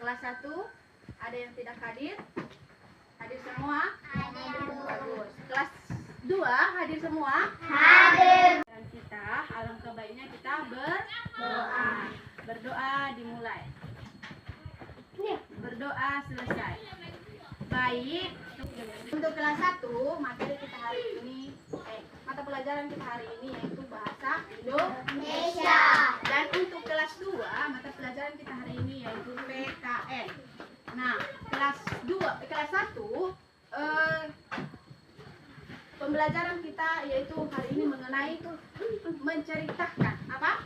kelas 1 ada yang tidak hadir? Hadir semua? Bagus. Kelas 2 hadir semua? Hadir. Dan kita, alangkah baiknya kita berdoa. Berdoa dimulai. Berdoa selesai. Baik. Untuk kelas 1, materi kita hari ini, mata pelajaran kita hari ini yaitu bahasa Indonesia. Dan untuk kelas 2, mata pelajaran kita hari ini yaitu PKN. Nah, kelas 1 pembelajaran kita yaitu hari ini mengenai menceritakan apa?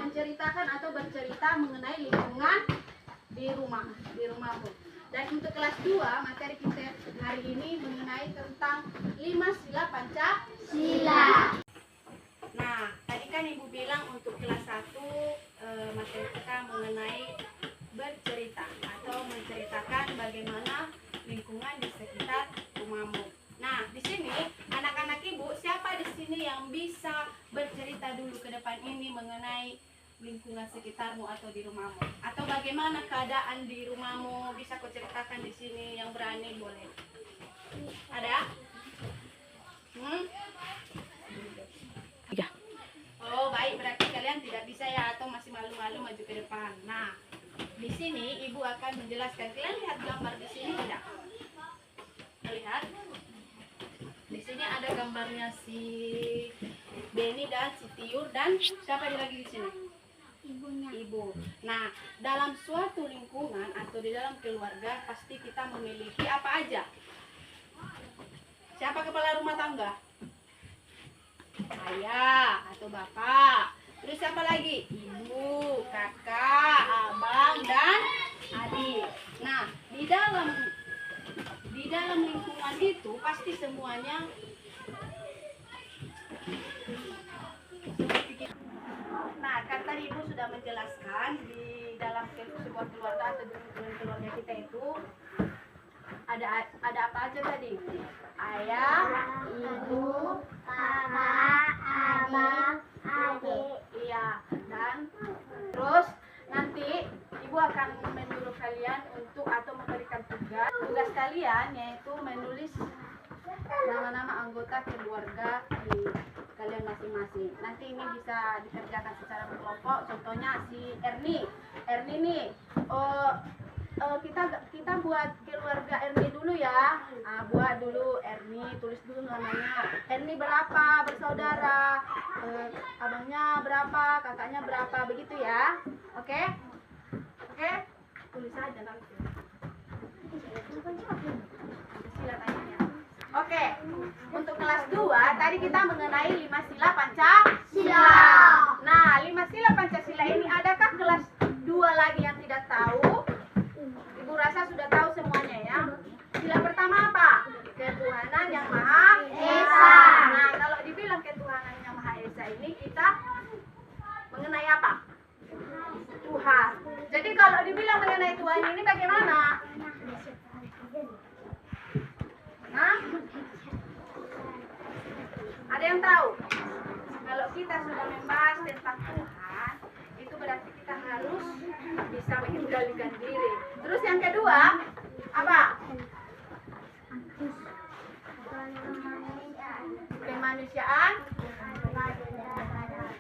Menceritakan atau bercerita mengenai lingkungan di rumahmu. Dan untuk kelas 2 materi kita hari ini mengenai tentang 5 sila Pancasila. Nah, tadi kan Ibu bilang untuk kelas 1 materi kita mengenai bercerita atau menceritakan bagaimana lingkungan di sekitar rumahmu. Nah, di sini anak-anak Ibu, siapa di sini yang bisa bercerita dulu ke depan ini mengenai lingkungan sekitarmu atau di rumahmu? Atau bagaimana keadaan di rumahmu? Bisa kau ceritakan di sini, yang berani boleh. Ada? Oh, baik, berarti kalian tidak bisa ya atau masih malu-malu maju ke depan. Nah, di sini Ibu akan menjelaskan. Kalian lihat gambar di sini tidak? Lihat. Di sini ada gambarnya si Beni dan si Tiur dan siapa lagi di sini? Ibunya. Ibu. Nah, dalam suatu lingkungan atau di dalam keluarga pasti kita memiliki apa aja? Siapa kepala rumah tangga? Ayah atau bapak. Terus siapa lagi? Ibu, kakak, abang, dan adik. Nah, di dalam lingkungan itu pasti semuanya nah, kan tadi Ibu sudah menjelaskan di dalam sebuah keluarga atau di lingkungan keluarga kita itu ada apa aja tadi? Ayah, ibu, Kakak, abang, adik. iya, dan terus nanti Ibu akan menyuruh kalian untuk atau memberikan tugas kalian yaitu menulis nama-nama anggota keluarga di kalian masing-masing. Nanti ini bisa dikerjakan secara berkelompok. Contohnya si Erni nih, kita buat keluarga Erni dulu ya. Buat dulu Erni, tulis dulu namanya. Erni berapa bersaudara, abangnya berapa, kakaknya berapa, begitu ya. Oke? Tulis aja nanti. Oke, untuk kelas 2 tadi kita mengenai 5 sila Pancasila. Nah, 5 sila Pancasila ini adakah kelas 2 lagi yang tidak tahu? Ibu rasa sudah tahu semuanya ya. Sila pertama apa? Ketuhanan yang Maha Esa. Nah, kalau dibilang ketuhanan yang Maha Esa ini kita mengenai apa? Tuhan. Jadi kalau dibilang mengenai Tuhan ini bagaimana? Hah? Ada yang tahu? Kalau kita sudah membahas tentang Tuhan, itu berarti kita harus bisa mengendalikan diri. Terus yang kedua, apa? Kemanusiaan.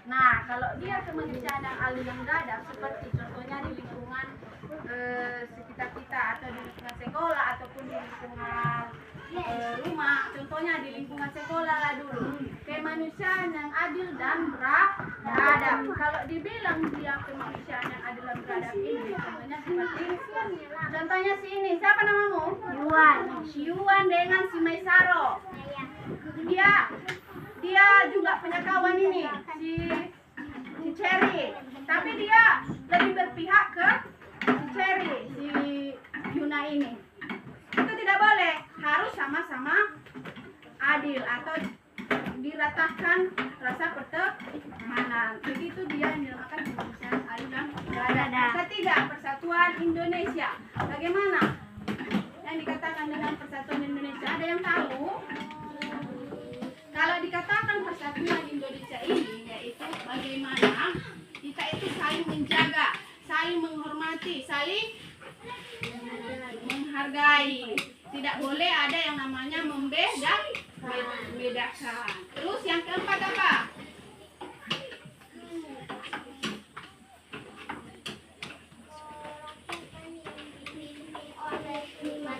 Nah, kalau dia kemanusiaan yang adil yang beradab, seperti contohnya di lingkungan sekitar kita atau di lingkungan sekolah ataupun di lingkungan rumah, contohnya di lingkungan sekolah lah dulu. Kemanusiaan yang adil dan beradab. Kalau dibilang dia kemanusiaan yang adil dan beradab ini, contohnya seperti contohnya si ini, siapa namamu? Yuan dengan si Maisaro. Dia juga punya kawan ini, si Cherry. Tapi dia lebih berpihak ke si Cherry, si Yuna ini. Itu tidak boleh, harus sama-sama adil atau diratakan rasa pertemanan. Begitu dia yang dinamakan kemanusiaan adil dan beradab. Ketiga, persatuan Indonesia. Bagaimana yang dikatakan dengan persatuan Indonesia? Ada yang tahu? Kalau dikatakan persatuan Indonesia ini yaitu bagaimana kita itu saling menjaga, saling menghormati menghormati, saling menghargai. Tidak boleh ada yang namanya membedakan. Terus yang keempat apa?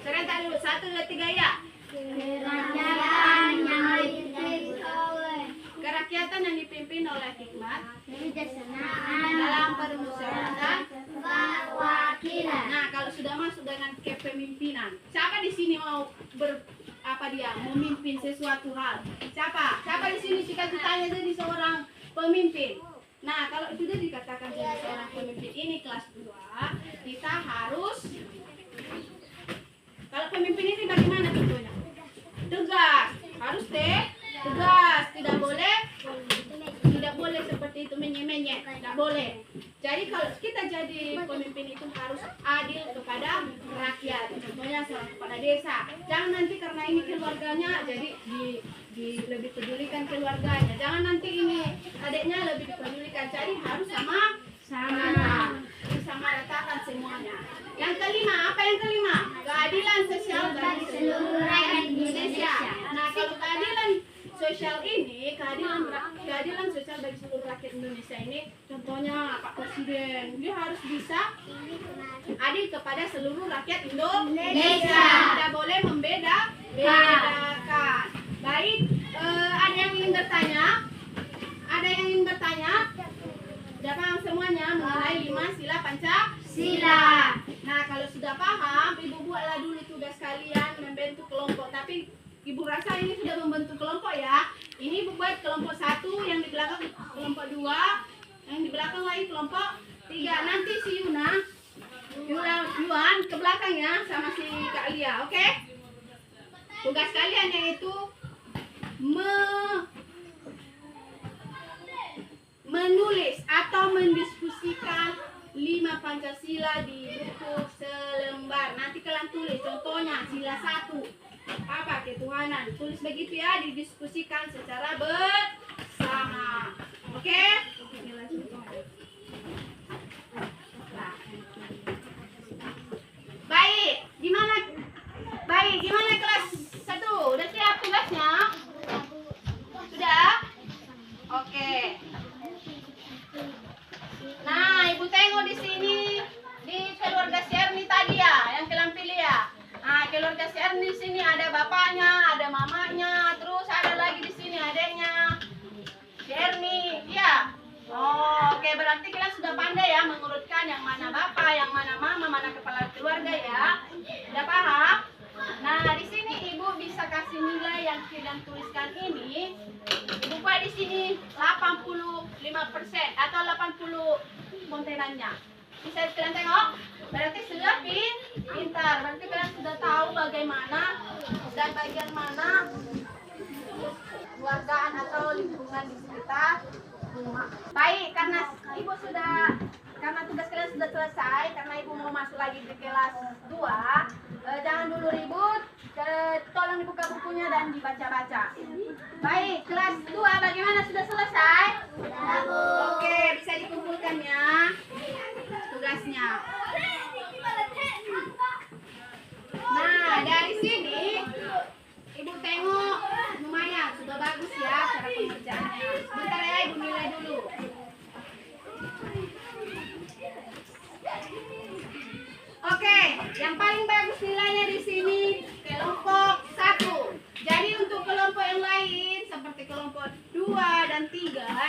Serentak dulu, 1, 2, 3 ya. Kerajaan yang dipimpin oleh Kerakyatan yang dipimpin oleh hikmat kebijaksanaan dalam permusyawaratan perwakilan. Nah, kalau sudah masuk dengan kepemimpinan, siapa di sini mau memimpin sesuatu hal? Siapa? Siapa di sini cita-citanya jadi seorang pemimpin? Nah, kalau sudah dikatakan jadi seorang pemimpin ini kelas 2, kita harus, kalau pemimpin ini bagaimana contohnya? Tegas, harus tegas, tidak boleh seperti itu menye-menye, tidak boleh. Jadi kalau kita jadi pemimpin itu harus adil kepada rakyat, contohnya seorang kepala desa. Jangan nanti karena ini keluarganya jadi lebih pedulikan keluarganya. Jangan nanti ini adiknya lebih dipedulikan. Jadi harus sama ratakan semuanya. Yang kelima, apa yang kelima? Keadilan sosial bagi seluruh rakyat Indonesia. Nah, kalau keadilan sosial ini, keadilan sosial bagi seluruh rakyat Indonesia ini, contohnya Pak Presiden, dia harus bisa adil kepada seluruh rakyat Indonesia. Tidak boleh membedakan. Baik, ada yang ingin bertanya? Ada yang ingin bertanya? Sudah paham semuanya mengenai 5 sila Pancasila. Nah, kalau sudah paham, Ibu buatlah dulu tugas kalian membentuk kelompok. Tapi Ibu rasa ini sudah membentuk kelompok ya. Ini Ibu buat kelompok 1, yang di belakang kelompok 2, yang di belakang lagi kelompok 3. Nanti si Yuan ke belakang ya sama si Kak Lia, oke? Tugas kalian yaitu menulis atau mendiskusikan 5 Pancasila di buku selembar. Nanti kalian tulis, contohnya sila 1 apa? Ketuhanan. Tulis begitu ya, didiskusikan secara bersama. Oke? Baik, gimana kelas 1? Udah siap tugasnya? Sudah? Oke. Nah, Ibu tengok di sini di keluarga Sierni tadi ya, yang kalian pilih ya. Nah, keluarga Sierni di sini ada bapaknya, ada mamanya, terus ada lagi di sini adiknya. Sierni, iya. Oh, oke, berarti kalian sudah pandai ya mengurutkan yang mana bapak, yang mana mama, mana kepala keluarga ya. Sudah paham? Nah, di sini Ibu bisa kasih nilai yang kalian tuliskan ini. Ibu buat di sini 85% atau 80 kontenannya. Bisa kalian tengok? Berarti sudah pintar. Berarti kalian sudah tahu bagaimana dan bagian mana keluargaan atau lingkungan di sekitar rumah. Baik, karena tugas kalian sudah selesai, karena Ibu mau masuk lagi di kelas 2, jangan dulu ribut. Tolong dibuka bukunya dan dibaca-baca. Baik, kelas 2 bagaimana, sudah selesai? Oke, bisa dikumpulkan ya tugasnya. Nah, dari sini Ibu tengok lumayan, sudah bagus ya cara pengerjaannya. Bentar ya, Ibu nilai dulu. Oke, yang paling bagus nilainya di sini kelompok 1. Jadi untuk kelompok yang lain seperti kelompok 2 dan 3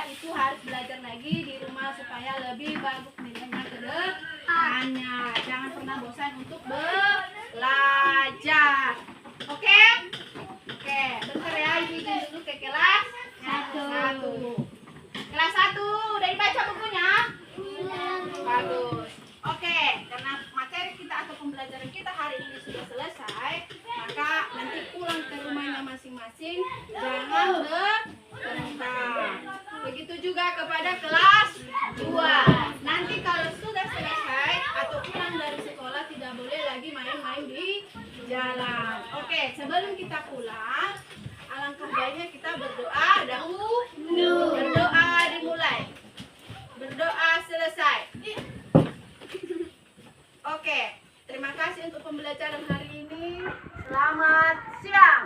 itu harus belajar lagi di rumah supaya lebih bagus nilainya ke depannya. Jangan pernah bosan untuk belajar. Oke? Oke, bentar ya, Ibu dulu ke kelas 1. Kelas 1 udah dibaca bukunya? Bagus. Oke, karena materi kita atau pembelajaran kita hari ini sudah selesai, maka nanti pulang ke rumahnya masing-masing, jangan bertengkar. Begitu juga kepada kelas 2. Nanti kalau sudah selesai atau pulang dari sekolah, tidak boleh lagi main-main di jalan. Oke, sebelum kita pulang, alangkah baiknya kita berdoa dahulu. Berdoa dimulai. Berdoa selesai. pembelajaran hari ini. Selamat siang.